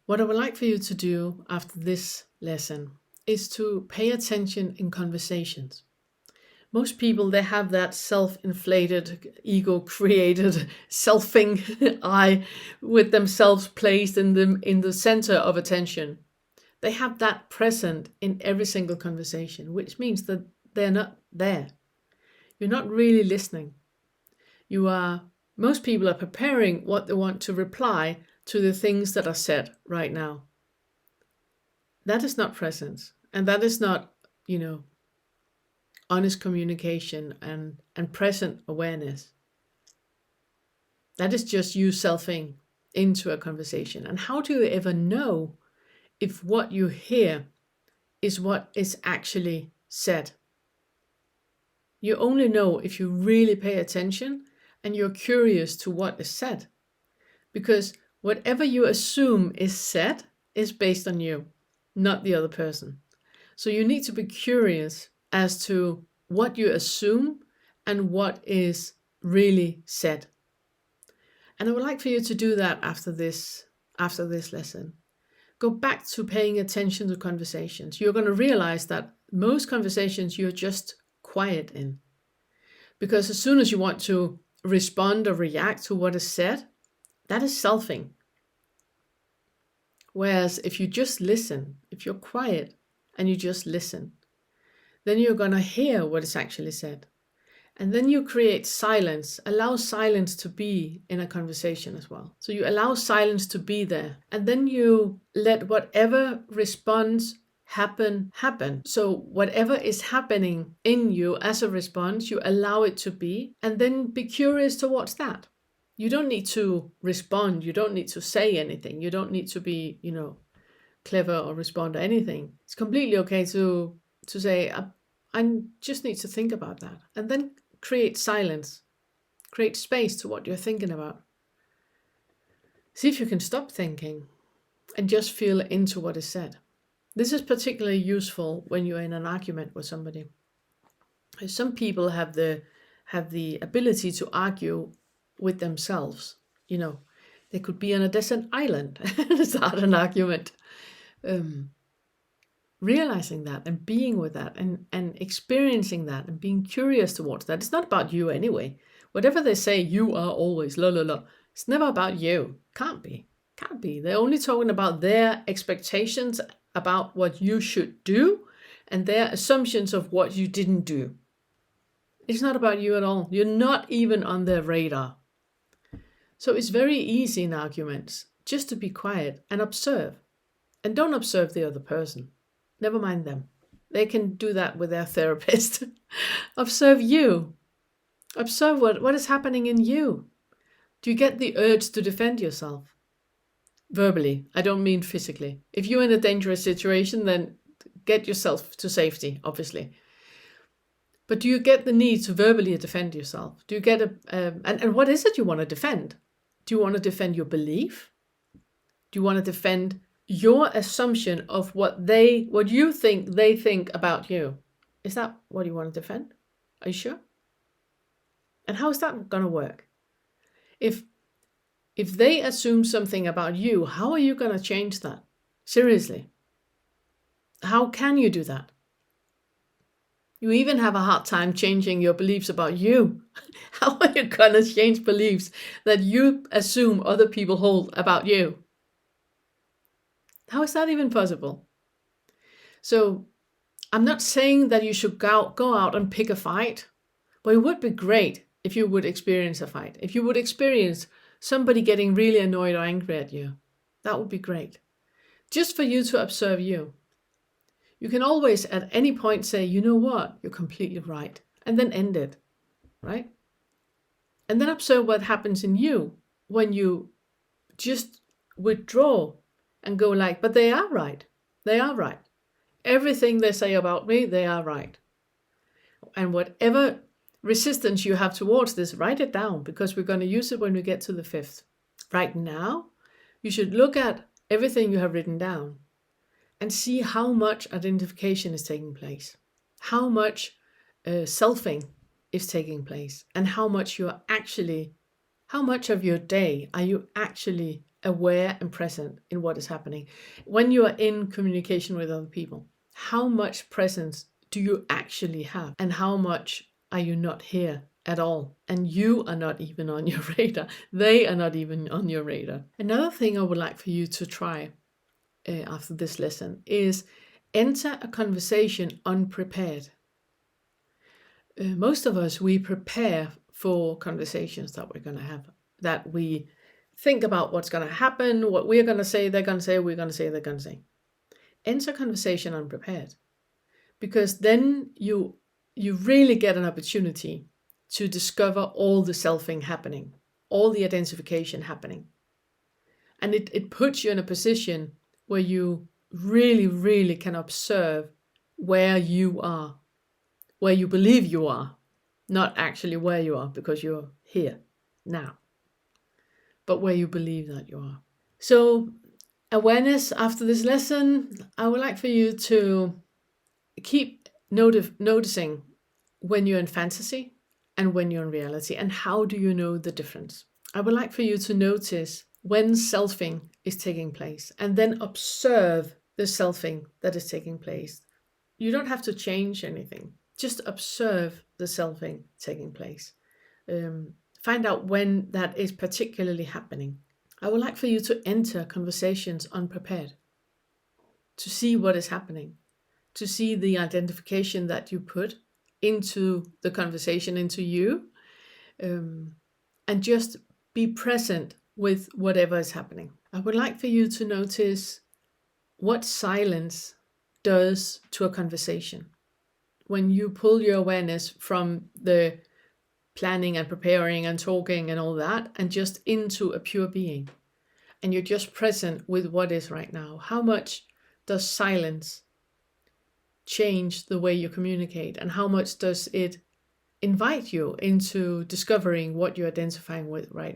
What I would like for you to do after this lesson is to pay attention in conversations. Most people, they have that self-inflated, ego-created selfing I with themselves placed in the center of attention. They have that present in every single conversation, which means that they're not there. You're not really listening. Most people are preparing what they want to reply to the things that are said right now. That is not presence. And that is not, honest communication and present awareness. That is just you selfing into a conversation. And how do you ever know if what you hear is what is actually said? You only know if you really pay attention and you're curious to what is said. Because whatever you assume is said is based on you, not the other person. So you need to be curious as to what you assume and what is really said. And I would like for you to do that after this lesson. Go back to paying attention to conversations. You're going to realize that most conversations you're just quiet in. Because as soon as you want to respond or react to what is said, that is selfing. Whereas if you just listen, if you're quiet and you just listen, then you're going to hear what is actually said. And then you create silence, allow silence to be in a conversation as well. So you allow silence to be there. And then you let whatever response happen. So whatever is happening in you as a response, you allow it to be, and then be curious towards that. You don't need to respond. You don't need to say anything. You don't need to be, clever or respond to anything. It's completely okay to say, I just need to think about that. And then create silence. Create space to what you're thinking about. See if you can stop thinking and just feel into what is said. This is particularly useful when you're in an argument with somebody. Some people have the ability to argue with themselves. They could be on a desert island and start an argument. Realizing that and being with that and experiencing that and being curious towards that. It's not about you anyway. Whatever they say, you are always la la la. It's never about you. Can't be. They're only talking about their expectations about what you should do and their assumptions of what you didn't do. It's not about you at all. You're not even on their radar. So it's very easy in arguments just to be quiet and observe. And don't observe the other person. Never mind them. They can do that with their therapist. Observe you. Observe what is happening in you. Do you get the urge to defend yourself? Verbally. I don't mean physically. If you're in a dangerous situation, then get yourself to safety, obviously. But do you get the need to verbally defend yourself? Do you get and what is it you want to defend? Do you want to defend your belief? Do you want to defend your assumption of what you think they think about you? Is that what you want to defend? Are you sure? And how is that going to work? If they assume something about you, how are you going to change that? Seriously. How can you do that? You even have a hard time changing your beliefs about you. How are you going to change beliefs that you assume other people hold about you? How is that even possible? So I'm not saying that you should go out and pick a fight, but it would be great if you would experience a fight. If you would experience somebody getting really annoyed or angry at you, that would be great. Just for you to observe you. You can always at any point say, you know what, you're completely right, and then end it, right? And then observe what happens in you when you just withdraw and go like, but they are right. They are right. Everything they say about me, they are right. And whatever resistance you have towards this, write it down, because we're going to use it when we get to the 5th. Right now, you should look at everything you have written down and see how much identification is taking place, how much selfing is taking place, and how much of your day are you actually aware and present in what is happening. When you are in communication with other people, how much presence do you actually have? And how much are you not here at all? And you are not even on your radar. They are not even on your radar. Another thing I would like for you to try after this lesson is enter a conversation unprepared. Most of us, we prepare for conversations that we're going to have, that we think about what's going to happen, what we're going to say, they're going to say, we're going to say, they're going to say. Enter conversation unprepared, because then you really get an opportunity to discover all the selfing happening, all the identification happening. And it puts you in a position where you really, really can observe where you are, where you believe you are, not actually where you are because you're here now, but where you believe that you are. So awareness after this lesson, I would like for you to keep noticing when you're in fantasy and when you're in reality, and how do you know the difference? I would like for you to notice when selfing is taking place, and then observe the selfing that is taking place. You don't have to change anything. Just observe the selfing taking place. Find out when that is particularly happening. I would like for you to enter conversations unprepared, to see what is happening, to see the identification that you put into the conversation, into you, and just be present with whatever is happening. I would like for you to notice what silence does to a conversation. When you pull your awareness from the planning and preparing and talking and all that, and just into a pure being, and you're just present with what is right now, how much does silence change the way you communicate, and how much does it invite you into discovering what you're identifying with right now?